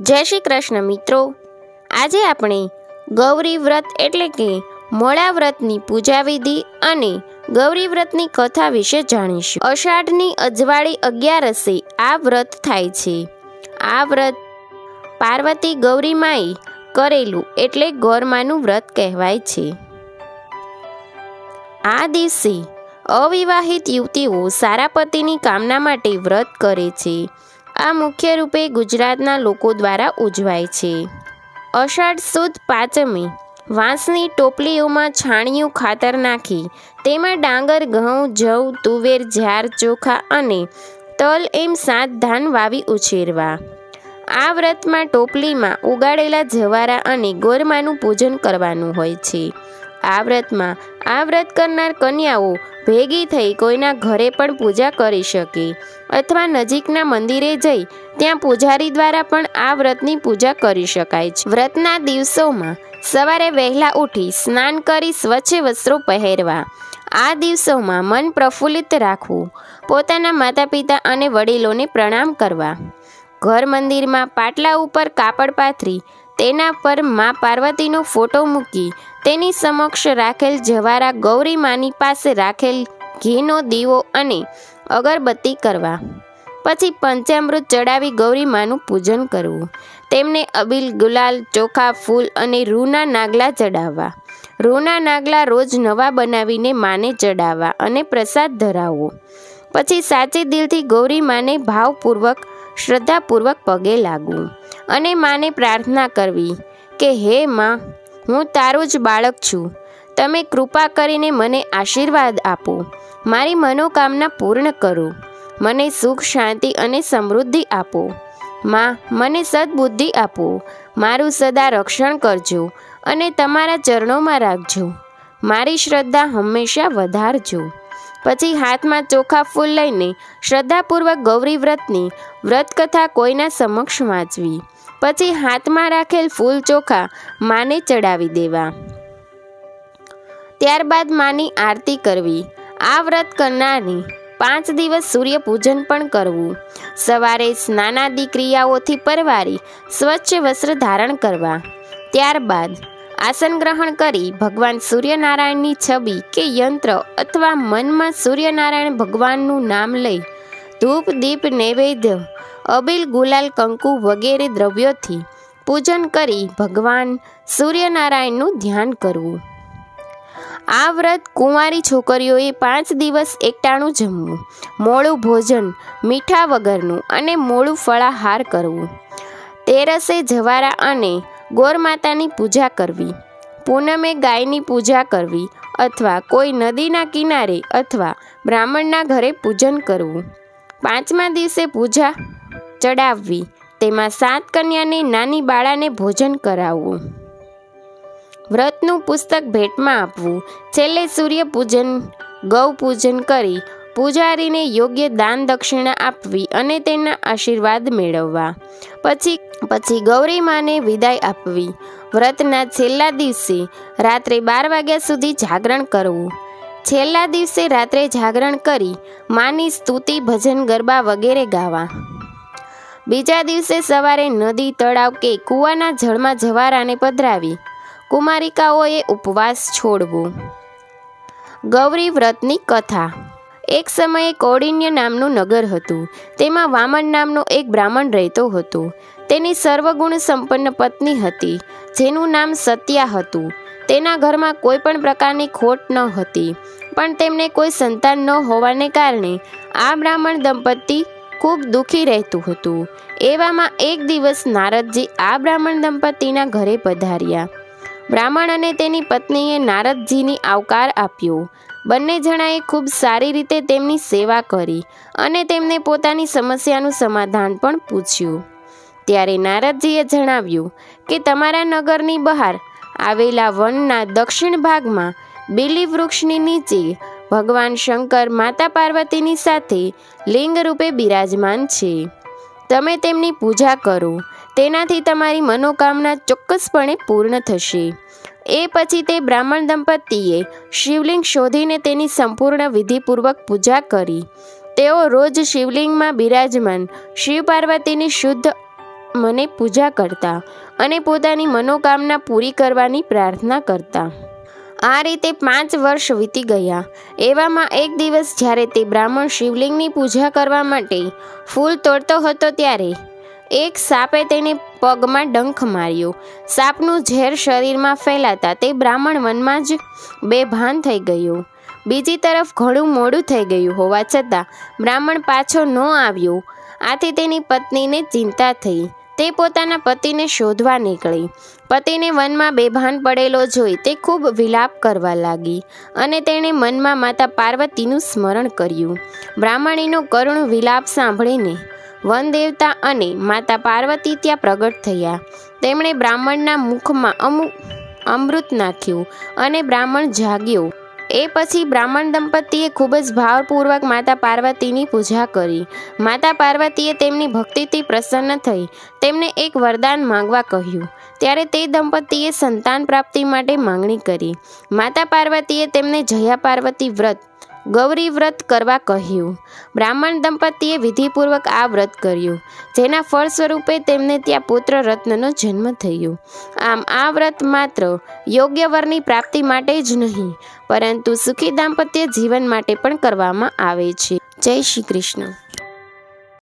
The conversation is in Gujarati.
જય શ્રી કૃષ્ણ મિત્રો, આજે આપણે ગૌરી વ્રત એટલે કે મોળા વ્રતની પૂજા વિધિ અને ગૌરી વ્રતની કથા વિશે જાણીશું. અષાઢની અજવાળી 11 આ વ્રત થાય છે. આ વ્રત પાર્વતી ગૌરી માએ કરેલું એટલે ગૌરમાનું વ્રત કહેવાય છે. આ દિવસે અવિવાહિત યુવતીઓ સારા પતિની કામના માટે વ્રત કરે છે. આ મુખ્ય રૂપે ગુજરાતના લોકો દ્વારા ઉજવાય છે. અષાઢ સુદ પાંચમે વાંસની ટોપલીઓમાં છાણિયું ખાતર નાખી તેમાં ડાંગર, ઘઉં, જવ, તુવેર, જાર, ચોખા અને તલ એમ 7 ધાન વાવી ઉછેરવા. આ વ્રતમાં ટોપલીમાં ઉગાડેલા જવારા અને ગોરમાનું પૂજન કરવાનું હોય છે. આ વ્રતમાં આ વ્રત કરનાર કન્યાઓ ભેગી થઈ કોઈના ઘરે પણ પૂજા કરી શકે અથવા નજીકના મંદિરે જઈ ત્યાં પૂજારી દ્વારા પણ આ વ્રતની પૂજા કરી શકાય છે. વ્રતના દિવસોમાં સવારે વહેલા ઉઠી સ્નાન કરી સ્વચ્છ વસ્ત્રો પહેરવા. આ દિવસોમાં મન પ્રફુલ્લિત રાખવું, પોતાના માતા પિતા અને વડીલોને પ્રણામ કરવા. ઘર મંદિરમાં પાટલા ઉપર કાપડ પાથરી તેના પર મા પાર્વતીનો ફોટો મૂકી તેની સમક્ષ રાખેલ જવારા ગૌરી માની પાસે રાખેલ ઘીનો દીવો અને અગરબત્તી કરવા. પછી પંચામૃત ચડાવી ગૌરી માનું પૂજન કરવું. તેમને અબીલ, ગુલાલ, ચોખા, ફૂલ અને રૂના નાગલા ચડાવવા. રૂના નાગલા રોજ નવા બનાવીને માને ચડાવવા અને પ્રસાદ ધરાવવો. પછી સાચે દિલથી ગૌરી માને ભાવપૂર્વક, શ્રદ્ધાપૂર્વક પગે લાગવું અને માને પ્રાર્થના કરવી કે હે માં, હું તારું જ બાળક છું. તમે કૃપા કરીને મને આશીર્વાદ આપો, મારી મનોકામના પૂર્ણ કરો, મને સુખ, શાંતિ અને સમૃદ્ધિ આપો. માં, મને સદબુદ્ધિ આપો, મારું સદા રક્ષણ કરજો અને તમારા ચરણોમાં રાખજો. મારી શ્રદ્ધા હંમેશા વધારજો. પછી હાથમાં ચોખા ફૂલ લઈને શ્રદ્ધાપૂર્વક ગૌરી વ્રતની વ્રતકથા કોઈના સમક્ષ વાંચવી. પછી હાથમાં રાખેલ ફૂલ ચોખા માને ચડાવી દેવા. ત્યારબાદ માની આરતી કરવી. આ વ્રત કરનારની 5 દિવસ સૂર્ય પૂજન પણ કરવું. સવારે સ્નાનાદિ ક્રિયાઓથી પરવારી સ્વચ્છ વસ્ત્ર ધારણ કરવા. ત્યારબાદ આસન ગ્રહણ કરી ભગવાન સૂર્યનારાયણની છબી કે યંત્ર અથવા મનમાં સૂર્યનારાયણ ભગવાનનું નામ લઈ ધૂપ, દીપ, નૈવેદ્ય, અબીલ, ગુલાલ, કંકુ વગેરે દ્રવ્યોથી પૂજન કરી ભગવાન સૂર્યનારાયણનું ધ્યાન કરવું. આ વ્રત કુંવારી છોકરીઓએ 5 દિવસ એકટાણું જમવું, મોડું ભોજન, મીઠા વગરનું અને મોડું ફળાહાર કરવું. તેરસે જવારા અને ગોરમાતાની પૂજા કરવી. પૂનમે ગાયની પૂજા કરવી અથવા કોઈ નદીના કિનારે અથવા બ્રાહ્મણના ઘરે પૂજન કરવું. 5મા દિવસે પૂજા ચડાવવી. તેમાં 7 કન્યાને નાની બાળાને ભોજન કરાવવું. વ્રતનું પુસ્તક ભેટમાં આપવું. છેલ્લે સૂર્ય પૂજન, ગૌ પૂજન કરી પૂજારીને યોગ્ય દાન દક્ષિણા આપવી અને તેના આશીર્વાદ મેળવવા. પછી ગૌરી માને વિદાય આપવી. વ્રતના છેલ્લા દિવસે રાત્રે 12 વાગ્યા સુધી જાગરણ કરવું. છેલ્લા દિવસે રાત્રે જાગરણ કરી માની સ્તુતિ, ભજન, ગરબા વગેરે ગાવા. બીજા દિવસે સવારે નદી, તળાવ કે કૂવાના જળમાં જવારાને પધરાવી કુમારિકાઓએ ઉપવાસ છોડવો. ગૌરી વ્રતની કથા. એક સમયે કૌંડિન્ય નામનું નગર હતું. તેમાં વામન નામનો એક બ્રાહ્મણ રહેતો હતો. તેની સર્વગુણ સંપન્ન પત્ની હતી જેનું નામ સત્યા હતું. તેના ઘરમાં કોઈ પણ પ્રકારની ખોટ ન હતી, પણ તેમને કોઈ સંતાન ન હોવાને કારણે આ બ્રાહ્મણ દંપતી ખૂબ દુઃખી રહેતું હતું. એવામાં એક દિવસ નારદજી આ બ્રાહ્મણ દંપતીના ઘરે પધાર્યા. બ્રાહ્મણ અને તેની પત્નીએ નારદજીની આવકાર આપ્યો. બંને જણાએ ખૂબ સારી રીતે તેમની સેવા કરી અને તેમને પોતાની સમસ્યાનું સમાધાન પણ પૂછ્યું. ત્યારે નારદજીએ જણાવ્યું કે તમારા નગરની બહાર આવેલા વનના દક્ષિણ ભાગમાં બીલી વૃક્ષની નીચે ભગવાન શંકર માતા પાર્વતીની સાથે લિંગ રૂપે બિરાજમાન છે. તમે તેમની પૂજા કરો, તેનાથી તમારી મનોકામના ચોક્કસપણે પૂર્ણ થશે. એ પછી તે બ્રાહ્મણ દંપતીએ શિવલિંગ શોધીને તેની સંપૂર્ણ વિધિપૂર્વક પૂજા કરી. તેઓ રોજ શિવલિંગમાં બિરાજમાન શિવ પાર્વતીની શુદ્ધ મને પૂજા કરતા અને પોતાની મનોકામના પૂરી કરવાની પ્રાર્થના કરતા. આ રીતે 5 વર્ષ વીતી ગયા. એવામાં એક દિવસ જ્યારે તે બ્રાહ્મણ શિવલિંગની પૂજા કરવા માટે ફૂલ તોડતો હતો ત્યારે એક સાપે તેને પગમાં ડંખ માર્યો. સાપનું ઝેર શરીરમાં ફેલાતા તે બ્રાહ્મણ વનમાં જ બેભાન થઈ ગયો. બીજી તરફ ઘણું મોડું થઈ ગયું હોવા છતાં બ્રાહ્મણ પાછો ન આવ્યો. આથી તેની પત્નીને ચિંતા થઈ. તે પોતાના પતિને શોધવા નીકળી. પતિને વનમાં બેભાન પડેલો જોઈ તે ખૂબ વિલાપ કરવા લાગી અને તેણે મનમાં માતા પાર્વતીનું સ્મરણ કર્યું. બ્રાહ્મણીનો કરુણ વિલાપ સાંભળીને વનદેવતા અને માતા પાર્વતી ત્યાં પ્રગટ થયા. તેમણે બ્રાહ્મણના મુખમાં અમૃત નાખ્યું અને બ્રાહ્મણ જાગ્યો. એ પછી બ્રાહ્મણ દંપતીએ ખૂબ જ ભાવપૂર્વક માતા પાર્વતીની પૂજા કરી. માતા પાર્વતીએ તેમની ભક્તિથી પ્રસન્ન થઈ તેમને એક વરદાન માંગવા કહ્યું. ત્યારે તે દંપતીએ સંતાન પ્રાપ્તિ માટે માંગણી કરી. માતા પાર્વતીએ તેમને જયા પાર્વતી વ્રત, ગૌરી વ્રત કરવા કહ્યું. બ્રાહ્મણ દંપતીએ વિધિપૂર્વક આ વ્રત કર્યું, જેના ફળ સ્વરૂપે તેમને ત્યાં પુત્ર રત્નનો જન્મ થયો. આમ આ વ્રત માત્ર યોગ્ય વરની પ્રાપ્તિ માટે જ નહીં, પરંતુ સુખી દાંપત્ય જીવન માટે પણ કરવામાં આવે છે. જય શ્રી કૃષ્ણ.